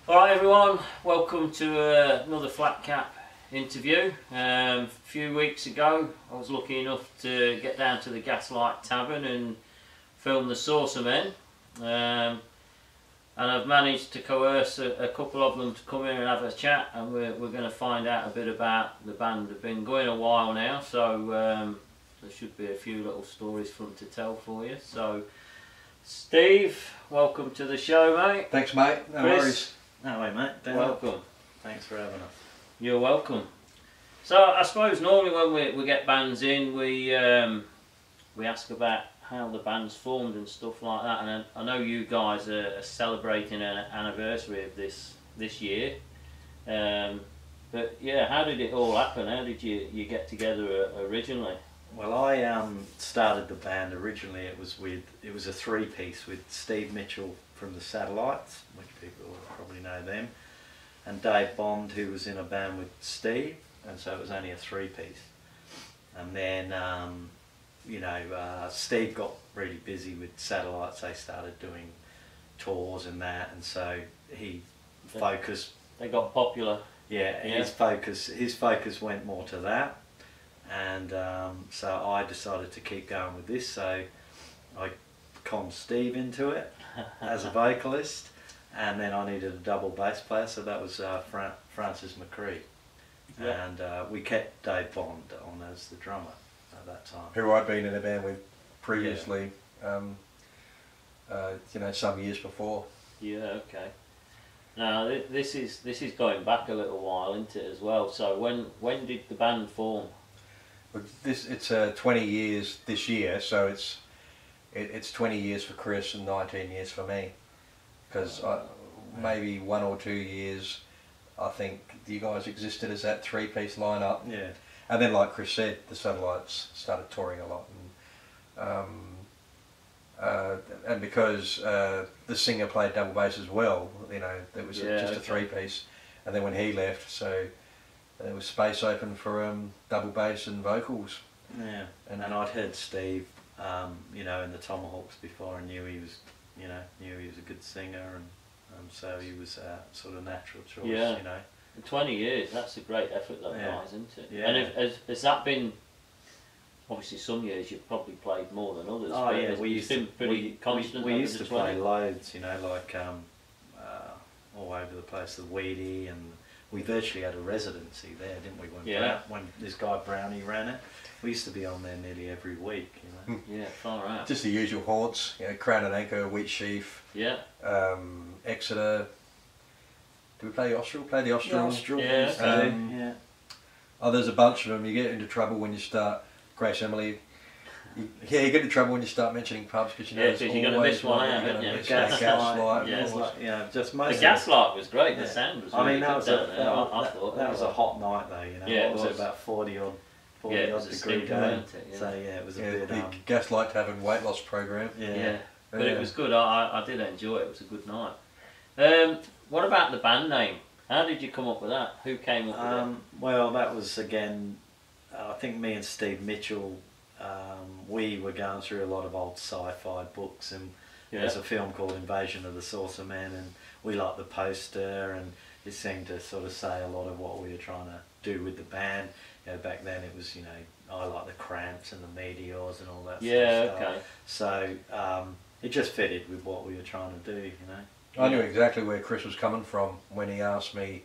Alright everyone, welcome to another Flat Cap interview. A few weeks ago I was lucky enough to get down to the Gaslight Tavern and film the Saucermen, and I've managed to coerce a couple of them to come in and have a chat, and we're going to find out a bit about the band. They've been going a while now, so there should be a few little stories for them to tell for you. So Steve, welcome to the show, mate. Thanks, mate. No worries. No way, mate. Welcome. Thanks for having us. You're welcome. So I suppose normally when we get bands in, we ask about how the band's formed and stuff like that. And I know you guys are celebrating an anniversary of this year. But yeah, how did it all happen? How did you get together originally? Well, I started the band originally. It was a three-piece with Steve Mitchell from the Satellites, which people will probably know them, and Dave Bond, who was in a band with Steve, and so it was only a three-piece. And then, Steve got really busy with Satellites. They started doing tours and that, and so he focused. They got popular. Yeah, yeah. His focus went more to that, and so I decided to keep going with this. So I conned Steve into it as a vocalist, and then I needed a double bass player, so that was Francis McCree. Yeah. And we kept Dave Bond on as the drummer at that time. Who I'd been in a band with previously, some years before. Yeah, okay. Now this is going back a little while, isn't it, as well? So when did the band form? Well, it's 20 years this year, so it's 20 years for Chris and 19 years for me, because maybe 1 or 2 years I think you guys existed as that three-piece lineup. Yeah. And then, like Chris said, the Satellites started touring a lot, and because the singer played double bass as well, it was just a three-piece. And then when he left, so there was space open for double bass and vocals. Yeah. And I'd heard Steve in the Tomahawks before, and knew he was a good singer, and so he was a sort of natural choice. Yeah. 20 years, that's a great effort, though, guys, isn't it? Yeah. And has that been, obviously some years you've probably played more than others. Oh yeah, we used to play loads, like all over the place, the Weedy, and we virtually had a residency there, didn't we? When this guy Brownie ran it, we used to be on there nearly every week. Yeah, far out. Just the usual haunts, Crown and Anchor, Wheatsheaf, Exeter. Did we play the Austral? Play the Austral. Yeah. Oh, there's a bunch of them. You get into trouble when you start. Grace Emily. You get into trouble when you start mentioning pubs, because you're going to miss one out. Gaslight. The Gaslight was great. The sound was really that was a hot night though. Yeah, it was about 40 odd degree day. So it was a bit. The Gaslight Tavern weight loss program. Yeah. But it was good. I did enjoy it. It was a good night. What about the band name? How did you come up with that? Who came up with it? Well, that was again, I think me and Steve Mitchell. We were going through a lot of old sci-fi books, and there's a film called Invasion of the Saucermen, and we liked the poster, and it seemed to sort of say a lot of what we were trying to do with the band. Back then it was, I like the Cramps and the Meteors and all that sort of stuff. So it just fitted with what we were trying to do, I knew exactly where Chris was coming from when he asked me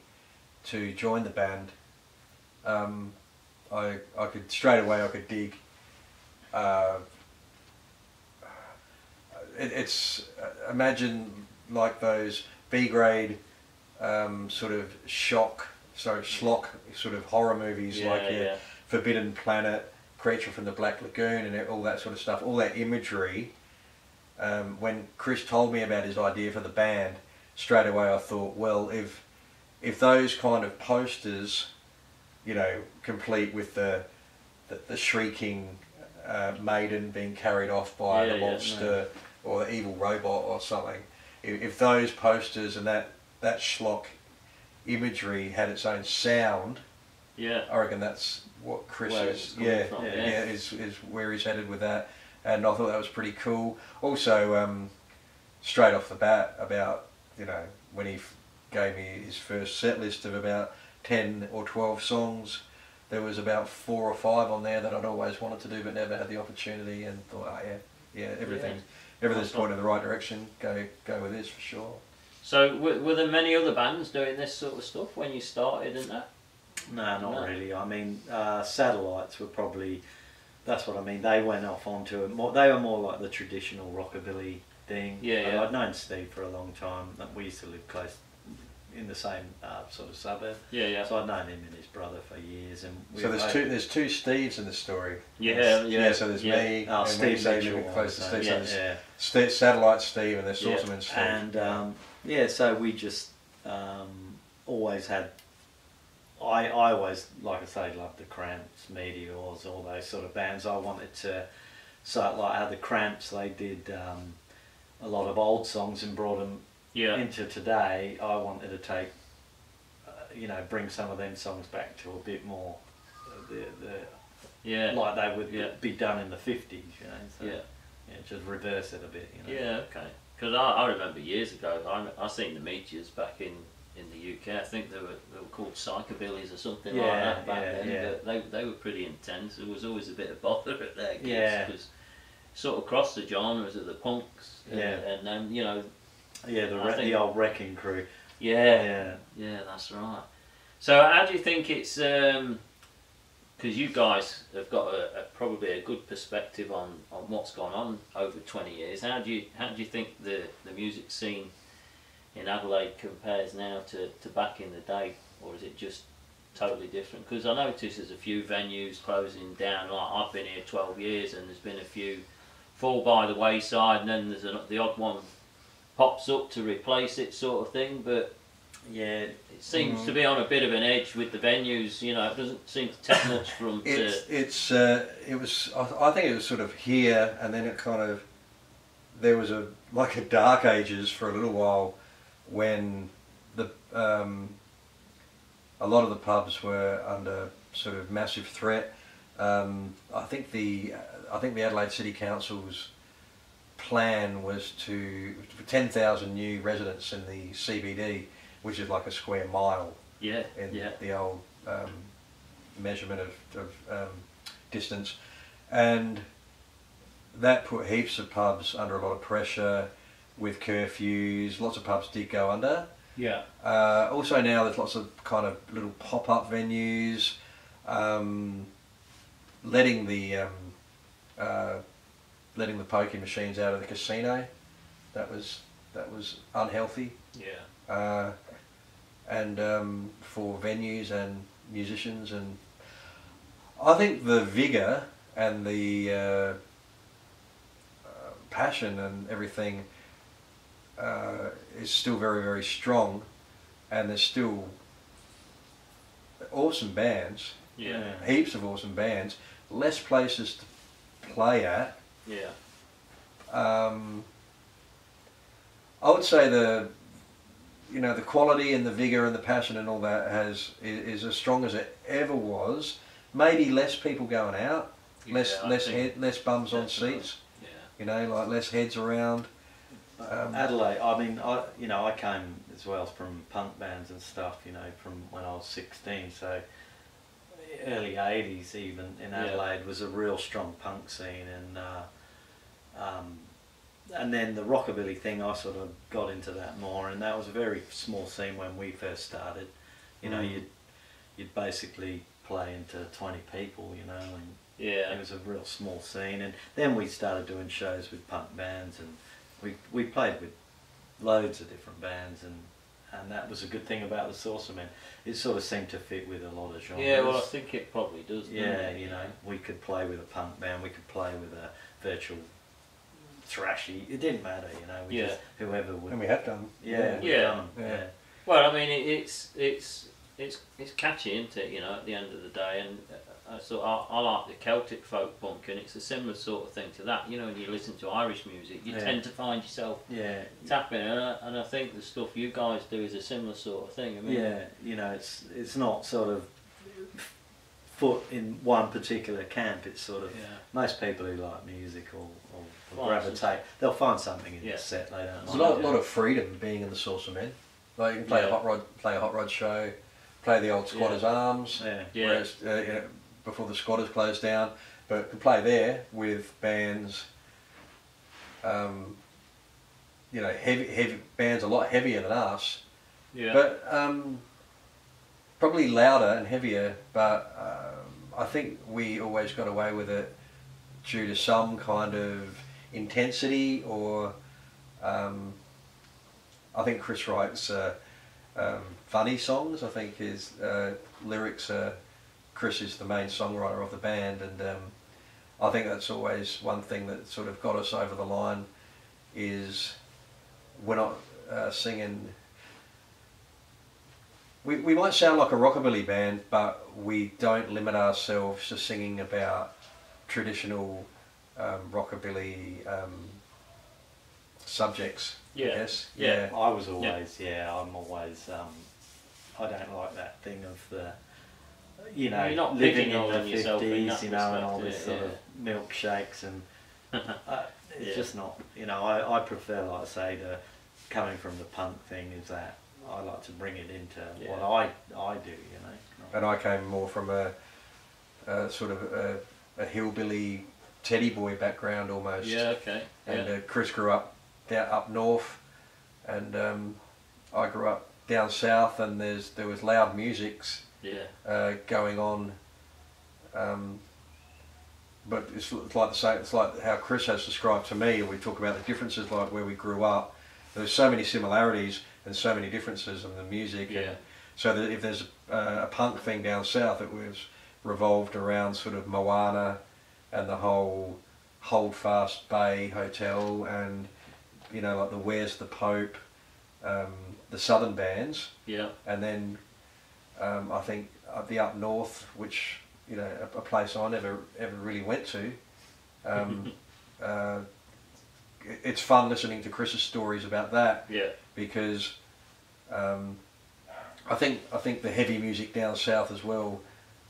to join the band. I could straight away dig. Imagine like those B-grade sort of schlock sort of horror movies, Forbidden Planet, Creature from the Black Lagoon, and all that sort of stuff, all that imagery. When Chris told me about his idea for the band, straight away I thought, well, if those kind of posters, complete with the shrieking maiden being carried off by the monster or the evil robot or something, if those posters and that schlock imagery had its own sound, I reckon that's what Chris is where he's headed with that. And I thought that was pretty cool. Also, straight off the bat, about when he gave me his first set list of about 10 or 12 songs. There was about 4 or 5 on there that I'd always wanted to do but never had the opportunity, and thought, oh yeah, everything's pointing in the right direction. Go with this for sure. So were there many other bands doing this sort of stuff when you started and that? No, not really. I mean, Satellites were probably, that's what I mean, they went off onto it more, they were more like the traditional rockabilly thing. Yeah. I'd known Steve for a long time. We used to live close in the same sort of suburb. Yeah. So I'd known him and his brother for years. And so there's two Steves in the story. Yeah. So there's me. Oh, and Steve living close to Steve. So Satellite Steve and there's Saucermen Steve. And so we just always had. I always, like I say, loved the Cramps, Meteors, all those sort of bands. I wanted to, so like how the Cramps, they did a lot of old songs and brought them into today. I wanted to take, bring some of them songs back to a bit more, like they would be done in the 50s, So, just reverse it a bit, Yeah, okay. Because I remember years ago, I seen the Meteors back in the UK. I think they were called psychobillies or something like that back then. But they were pretty intense. There was always a bit of bother at their gigs because sort of crossed the genres of the punks. And then the old Wrecking Crew. Yeah, that's right. So how do you think it's? Because you guys have got probably a good perspective on what's gone on over 20 years. How do you think the music scene in Adelaide compares now to back in the day, or is it just totally different? Because I notice there's a few venues closing down. Like I've been here 12 years, and there's been a few fall by the wayside, and then there's the odd one pops up to replace it, sort of thing. But it seems to be on a bit of an edge with the venues. It doesn't seem to take much from. It was. I think it was sort of here, and then it kind of. There was a dark ages for a little while, when a lot of the pubs were under sort of massive threat. I think the Adelaide City Council's plan was for 10,000 new residents in the CBD, which is like a square mile. The old measurement of distance, and that put heaps of pubs under a lot of pressure with curfews. Lots of pubs did go under. Also now there's lots of kind of little pop-up venues, letting the pokie machines out of the casino. That was unhealthy. And for venues and musicians, and I think the vigour and the passion and everything is still very, very strong, and there's still awesome bands, heaps of awesome bands, less places to play at. I would say the quality and the vigour and the passion and all that is as strong as it ever was. Maybe less people going out, less bums on seats, like less heads around. Adelaide, I mean, I came as well from punk bands and stuff, from when I was 16, so early 80s even in Adelaide was a real strong punk scene, and then the rockabilly thing, I sort of got into that more, and that was a very small scene when we first started. You'd basically play into 20 people, and it was a real small scene, and then we started doing shows with punk bands, and we played with loads of different bands, and that was a good thing about the Saucermen. It sort of seemed to fit with a lot of genres. Yeah, well, I think it probably does. We could play with a punk band, we could play with a virtual thrashy. It didn't matter, just whoever would. And we have done. Yeah. Well, I mean, it's catchy, isn't it? At the end of the day, and I like the Celtic folk punk, and it's a similar sort of thing to that. When you listen to Irish music, you tend to find yourself tapping, and I think the stuff you guys do is a similar sort of thing. I mean, it's not sort of foot in one particular camp. It's sort of most people who like music or gravitate, they'll find something in the set they don't like. There's a lot of freedom being in the Saucermen. Like you can play a hot rod show, play the old Squatters Arms, whereas, before the Squatters closed down, but can play there with bands. Heavy bands a lot heavier than us, but probably louder and heavier. But I think we always got away with it due to some kind of intensity, or I think Chris writes funny songs. I think his lyrics are. Chris is the main songwriter of the band, and I think that's always one thing that sort of got us over the line. Is we're not singing. We might sound like a rockabilly band, but we don't limit ourselves to singing about traditional rockabilly subjects. Yes. Yeah. I was always. I'm always. I don't like that thing of the. You're not living in the 50s, and all this sort of milkshakes and. It's just not, I prefer, like I say, coming from the punk thing, is that I like to bring it into what I do, And I came more from a sort of a hillbilly teddy boy background almost. Yeah, okay. And Chris grew up up north, and I grew up down south, and there was loud musics going on. But it's like the same. It's like how Chris has described to me, and we talk about the differences, like where we grew up. There's so many similarities and so many differences in the music. And so that if there's a punk thing down south, it was revolved around sort of Moana and the whole Holdfast Bay Hotel, and like the Where's the Pope, the southern bands. Yeah. And then I think the up north, which. A place I never ever really went to. It's fun listening to Chris's stories about that. Yeah. Because I think the heavy music down south as well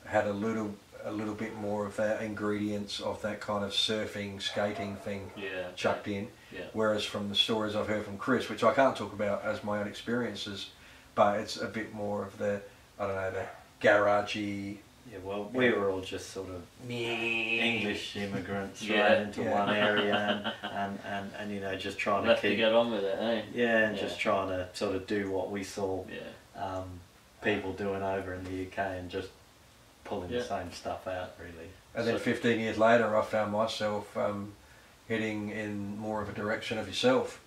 had a little bit more of that ingredients of that kind of surfing, skating thing chucked in. Yeah. Whereas from the stories I've heard from Chris, which I can't talk about as my own experiences, but it's a bit more of the the garagey. Yeah, well, we were all just sort of English immigrants right into one area, and just trying to keep get on with it, eh? Yeah, and just trying to sort of do what we saw people doing over in the UK, and just pulling the same stuff out, really. And then 15 years later, I found myself heading in more of a direction of yourself.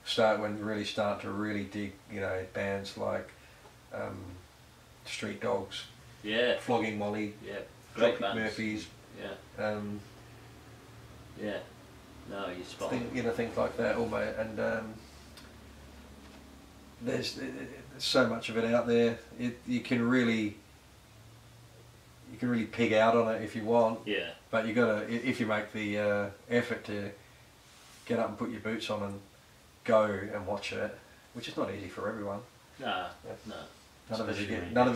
Start to really dig, bands like Street Dogs. Yeah. Flogging Molly. Yeah. Great Tropic Murphys. Yeah. No, you're spot on. Things like that almost, and there's so much of it out there. You can really pig out on it if you want. Yeah. But you gotta, if you make the effort to get up and put your boots on and go and watch it, which is not easy for everyone. No. None of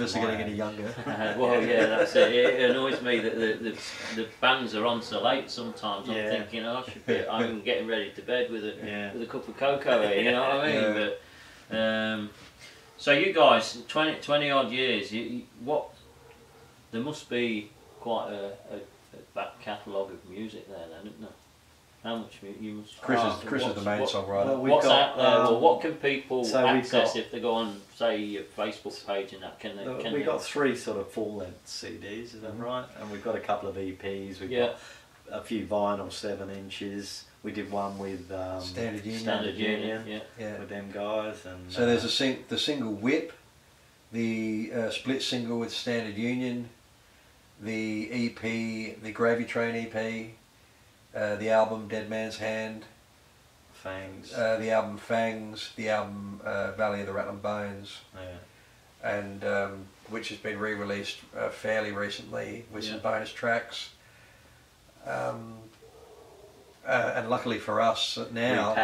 us are getting any younger. Well, that's it. It annoys me that the bands are on so late sometimes. I'm thinking, I should be at home getting ready to bed with a cup of cocoa here, you know what I mean? But so you guys, 20 odd years, there must be quite a back catalogue of music there then, isn't there? How much you must... Chris is the main songwriter. What's out there? What can people access if they go on, say, your Facebook page and that? We've got 3 sort of full-length CDs, is that right? And we've got a couple of EPs. We've got a few vinyl 7-inches. We did one with Standard Union, with them guys. And so there's the single Whip, the split single with Standard Union, the EP, the Gravy Train EP. The album Dead Man's Hand, Fangs, the album Fangs, the album Valley of the Rattling Bones, and which has been re-released fairly recently with some bonus tracks. And luckily for us now,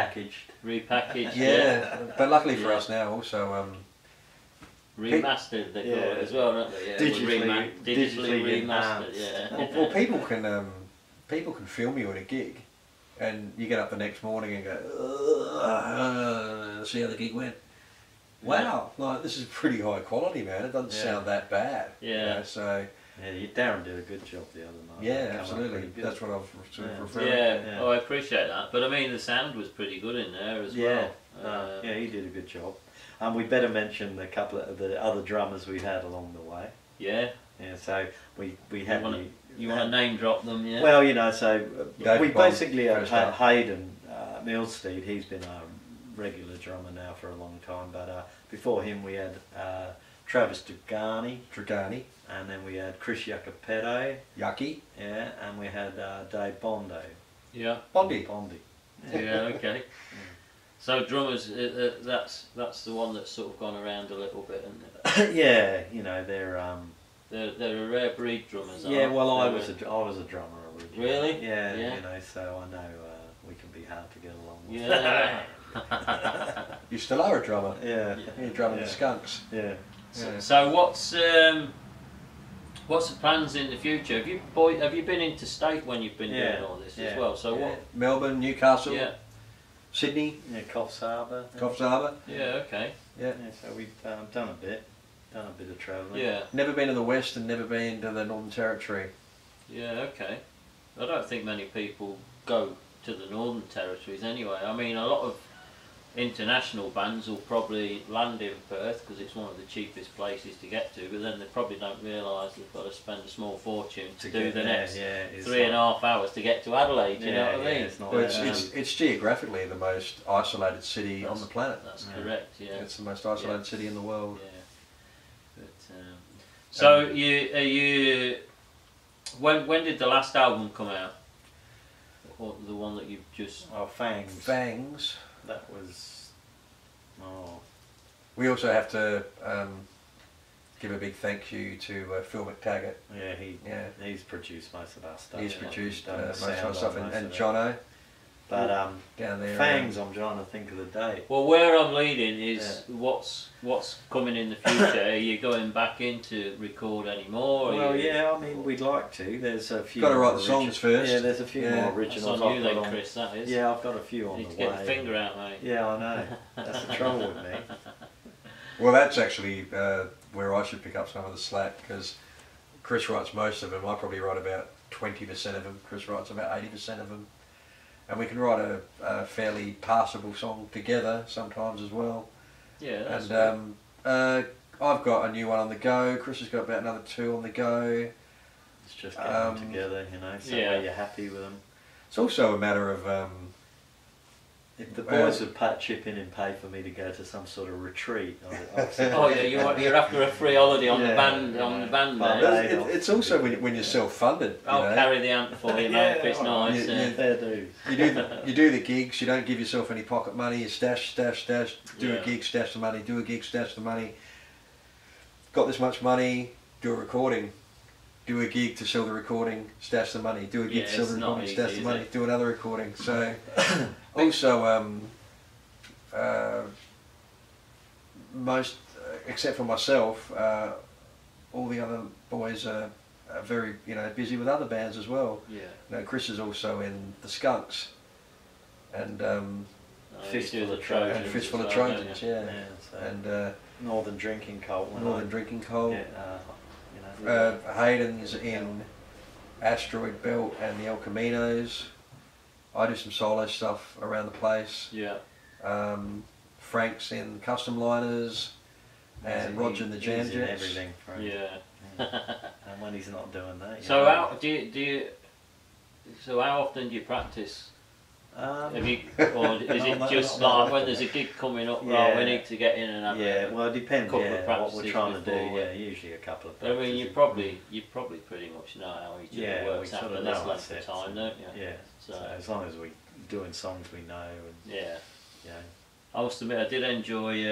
repackaged. But luckily for us now also remastered they call it as well, don't they? Digitally remastered. Yeah. Well, people can film you at a gig, and you get up the next morning and go, see how the gig went. wow, like this is pretty high quality, man. It doesn't sound that bad. Yeah. You know, so. Yeah, Darren did a good job the other night. Yeah, absolutely. That's what I've sort of referred to. Yeah. Oh, I appreciate that. But I mean, the sound was pretty good in there as well. Yeah, he did a good job. We better mention a couple of the other drummers we had along the way. Yeah. Yeah, so we had... You want to name drop them, yeah? Well, you know, so we basically had Hayden Millstead. He's been a regular drummer now for a long time, but before him we had Travis Dragani, and then we had Chris Jacopetti, yeah, and we had Dave Bondo. Yeah. Bondi. Yeah, okay. So drummers, that's the one that's sort of gone around a little bit, isn't it? Yeah, you know, they're a rare breed drummers. Yeah, well, I was a drummer originally. Really? Yeah, you know, so I know we can be hard to get along with. Yeah. You still are a drummer. Yeah. You're drumming the Skunks. Yeah. So what's the plans in the future? Have you been interstate when you've been doing all this as well? So what? Melbourne, Newcastle, Sydney, Coffs Harbour. Yeah, okay. Yeah. So we've done a bit of travelling. Yeah. Never been to the West and never been to the Northern Territory. Yeah, okay. I don't think many people go to the Northern Territories anyway. I mean, a lot of international bands will probably land in Perth because it's one of the cheapest places to get to, but then they probably don't realise they've got to spend a small fortune to do the next 3.5 hours to get to Adelaide, you know what I mean? It's geographically the most isolated city on the planet. That's correct, yeah. It's the most isolated city in the world. Yeah. But, so when did the last album come out? Or the one that you've just... Oh, Fangs. Fangs. That was... Oh. We also have to give a big thank you to Phil McTaggart. Yeah, he's produced most of our stuff. He's produced most of our stuff, and Jono. But down there, Fangs, I'm trying to think of the date. Well, where I'm leading is what's coming in the future. Are you going back in to record any more? Well, I mean, we'd like to. There's a few. Got to write the songs first. Yeah, there's a few more originals. That's on you then, Chris. That is. Yeah, I've got a few on you need the to way. get the finger out, mate. Yeah, I know. That's the trouble with me. Well, that's actually where I should pick up some of the slack, because Chris writes most of them. I probably write about 20% of them. Chris writes about 80% of them. And we can write a fairly passable song together sometimes as well. Yeah, that's and I've got a new one on the go. Chris has got about another 2 on the go. It's just getting them together, you know, so you're happy with them. It's also a matter of... if the boys would chip in and pay for me to go to some sort of retreat. Oh yeah, you're after a free holiday on the band day. It's also when you're self-funded. I'll carry the amp for you, mate, if it's nice. Fair dues. You do the gigs. You don't give yourself any pocket money. You stash. Do a gig, stash the money. Do a gig, stash the money. Got this much money. Do a recording. Do a gig to sell the recording. Stash the money. Do a gig to sell the recording. Stash the money. Do another recording. So. Also, most, except for myself, all the other boys are very, busy with other bands as well. Yeah. Chris is also in the Skunks, and Fistful of Trojans. And Fistful of Trojans, so and Northern Drinking Cult. Drinking Cult. Yeah, Hayden's in Asteroid Belt and the El Caminos. I do some solo stuff around the place. Yeah. Frank's in Custom Liners, and Roger in the Jam Jets. Everything. Yeah. And when he's not doing that. So how how often do you practice? Or is it just like when there's a gig coming up? Right, we need to get in and have well, it depends. Couple of what we're practices trying to do. before, Yeah, usually a couple of I practices. mean, you probably pretty much know how each other works we after sort of this know length of time, don't you? Yeah. So as long as we're doing songs we know. And, I must admit, I did enjoy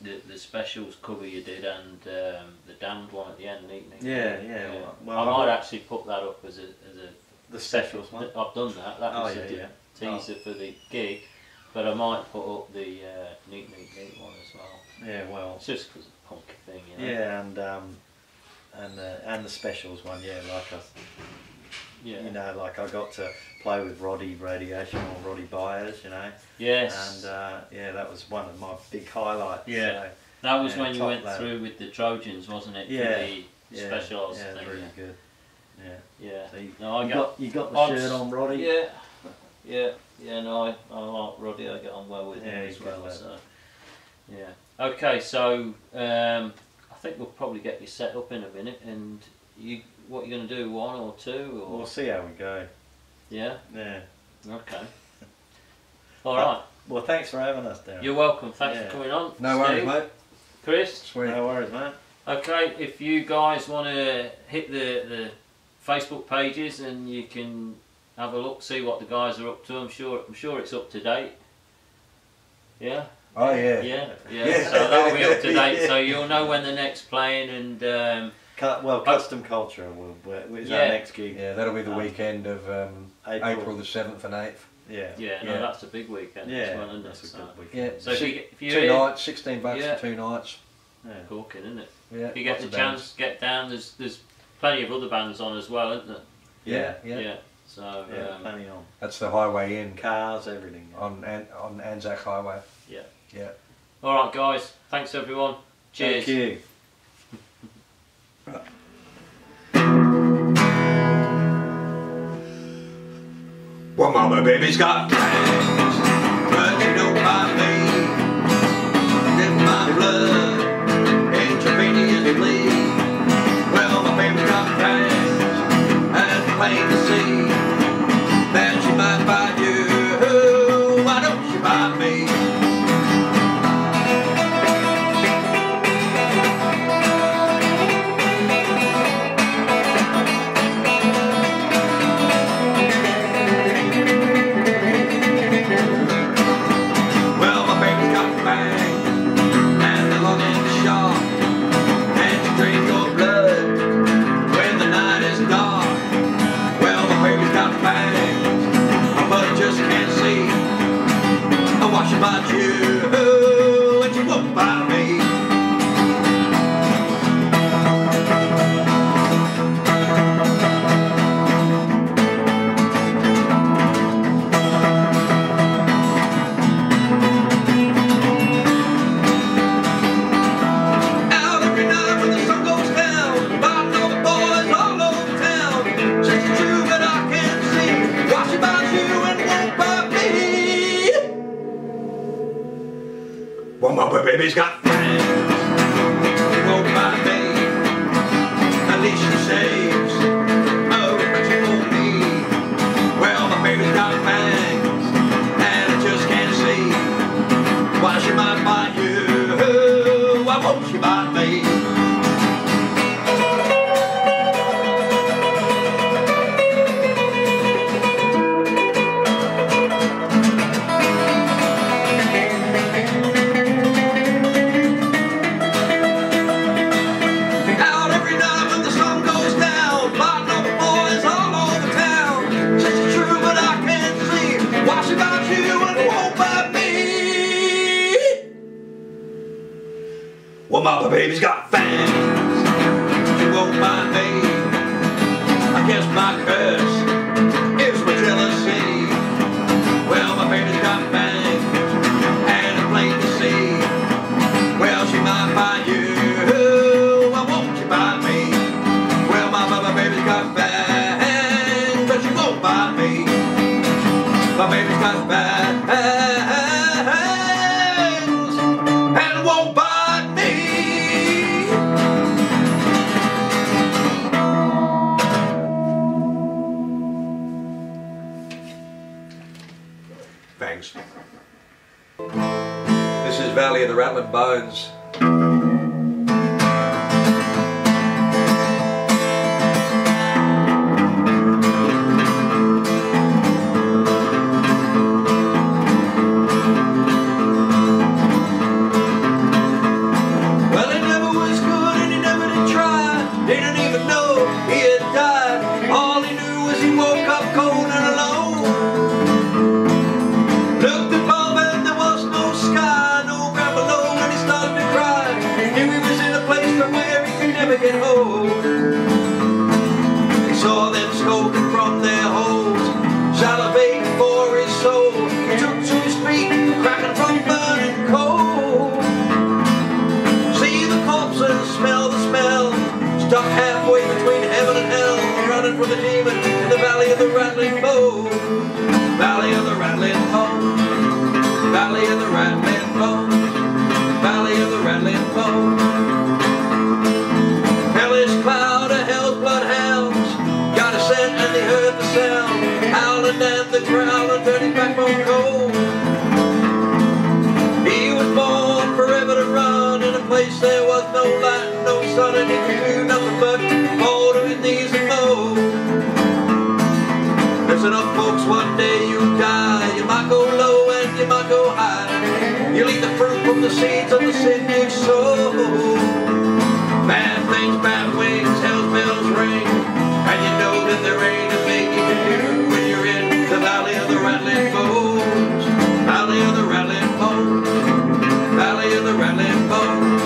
the specials cover you did, and the Damned one at the end, Neat. Well, I might actually put that up as the specials one. I've done that. That was a teaser for the gig, but I might put up the Neat one as well. Yeah, well, it's just because of the punk thing, Yeah, and the specials one, like you know, like I got to play with Roddy Radiation or Roddy Byers, you know. Yes. And yeah, that was one of my big highlights. Yeah. So, that was when you went through with the Trojans, wasn't it? Yeah. For the Specialised yeah, thing. really good. Yeah. Yeah. So you got the odds, shirt on, Roddy? Yeah. No, I like Roddy. I get on well with him as well. So, yeah. Okay, so I think we'll probably get you set up in a minute, and what you're going to do, one or two? Or? We'll see how we go. Yeah? Yeah. Okay. Alright. Well, thanks for having us, Darren. You're welcome. Thanks for coming on. No worries, mate. Chris? Sweet. No worries, mate. Okay, if you guys want to hit the Facebook pages, and you can have a look, see what the guys are up to. I'm sure it's up to date. Yeah? Oh yeah. Yeah. So that'll be up to date. So you'll know when the next playing, and Custom Culture is our next gig. Yeah, that'll be the weekend of April the 7th and 8th. Yeah. No, that's a big weekend as well, isn't that's it? a good weekend. Yeah. So if you two nights, $16 for 2 nights. Yeah. Corking, isn't it? Yeah. If you get the chance, get down. There's plenty of other bands on as well, isn't there? Yeah. So plenty on. That's the highway in. Cars, everything. On Anzac Highway. Yeah. All right, guys. Thanks everyone. Cheers. Thank you. Well, mama, baby's got plans, but she don't mind me. Dip my blood intravenously. Well, my baby's got plans, and it's plain to see that she might buy you. Why don't she buy me? About you, and you won't buy me. Out every night when the sun goes down, buying all the boys all over town. Says it's true, but I can't see why she buys you and won't buy me. Well, my baby's got plans, she won't buy me. At least she saves, oh, but she won't need. Well, my baby's got plans, and I just can't see why she might buy you. Why won't she buy me? Well, mama, baby's got fans, she won't mind me. I guess my curse is my jealousy. Well, my baby's got fans, and it's plain to see. Well, she might buy you, why won't you buy me? Well, my mama, baby's got fans, but she won't buy me. My baby's got fans, and won't buy. Thanks. This is Valley of the Rattling Bones. Well, he never was good and he never did try. Didn't even know he had died. All he knew was he woke up cold and alone. Looked above and there was no sky, no ground below, and he started to cry. swallow and turn his backbone cold. He was born forever to run in a place there was no light, no sun, and he could do nothing but fall to his knees and moan. Listen up, folks, one day you'll die. You might go low and you might go high. You'll eat the fruit from the seeds of the sin you sow. Bad things, bad wings, hell's bells ring, and you know that there ain't a thing you can do when you're in the valley of the rattling bones. Valley of the rattling bones. Valley of the rattling bones.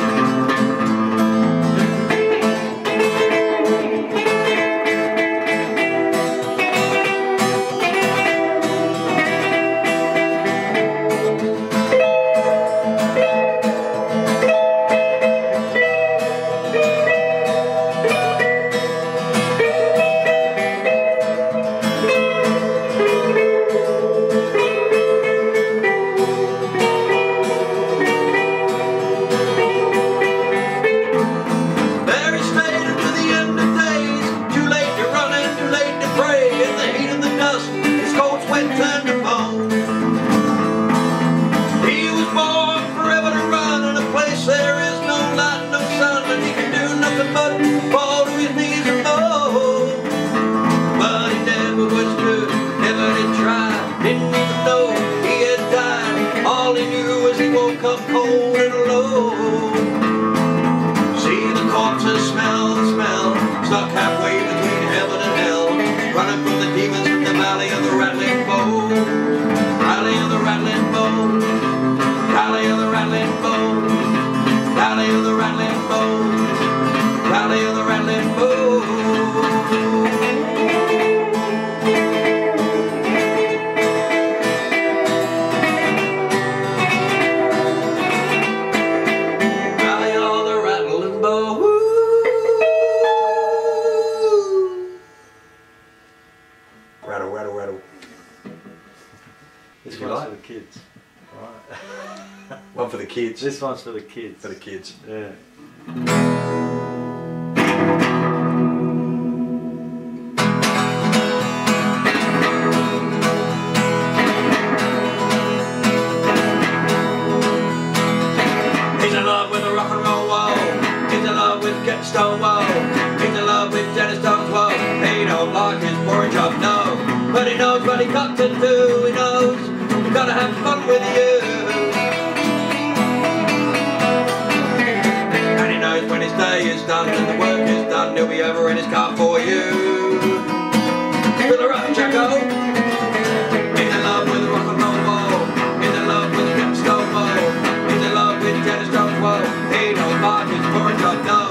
Cold and low. See the corpses, smell the smell, stuck halfway between heaven and hell, running from the demons from the valley of the rattling bones. Valley of the rattling bones. Valley of the rattling bones. Valley of the rattling bones. Valley of the rattling bones. Rattle, rattle, rattle. This If you one's like. for the kids. Right. One for the kids. This one's for the kids. For the kids. Yeah. He's in love with the rock and roll wall. He's in love with getting Stonewall. He's in love with Dennis Stone's wall. He don't like his boring job, no. But he knows what he got to do. He knows he's gotta have fun with you. And he knows when his day is done and the work is done, he'll be over in his car for you. Fill her up, Jacko. He's in love with the rock and roll wall. He's in love with the getting Stonewall. He's in love with Dennis Stone's wall. He don't like his boring job, no.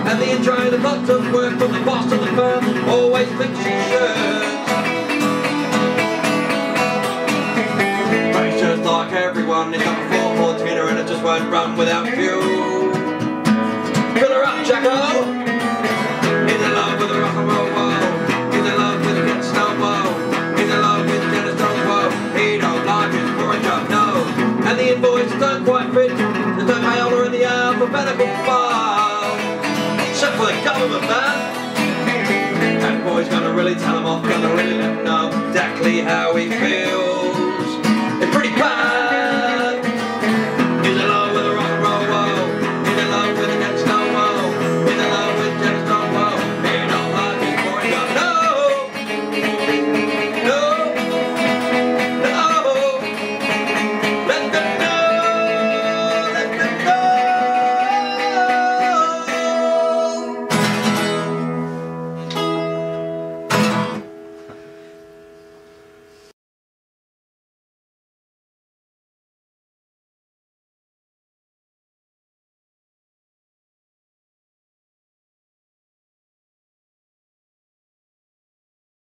And the intro of the bottom work from the boss to the firm, always fixes shirts. But he's just like everyone, he's got a 4-4 Tina and it just won't run without fuel. Fill her up, Jacko! He's in love with the rock and roll wall. He's in love with the Get Stonewall. He's in love with Dennis Stone's wall. He don't like his boring job, no. And the invoices don't quite fit. There's no payola in the alphabetical file. Except for the government, man. That boy's gonna really tell him off, gonna really let him know exactly how he feels.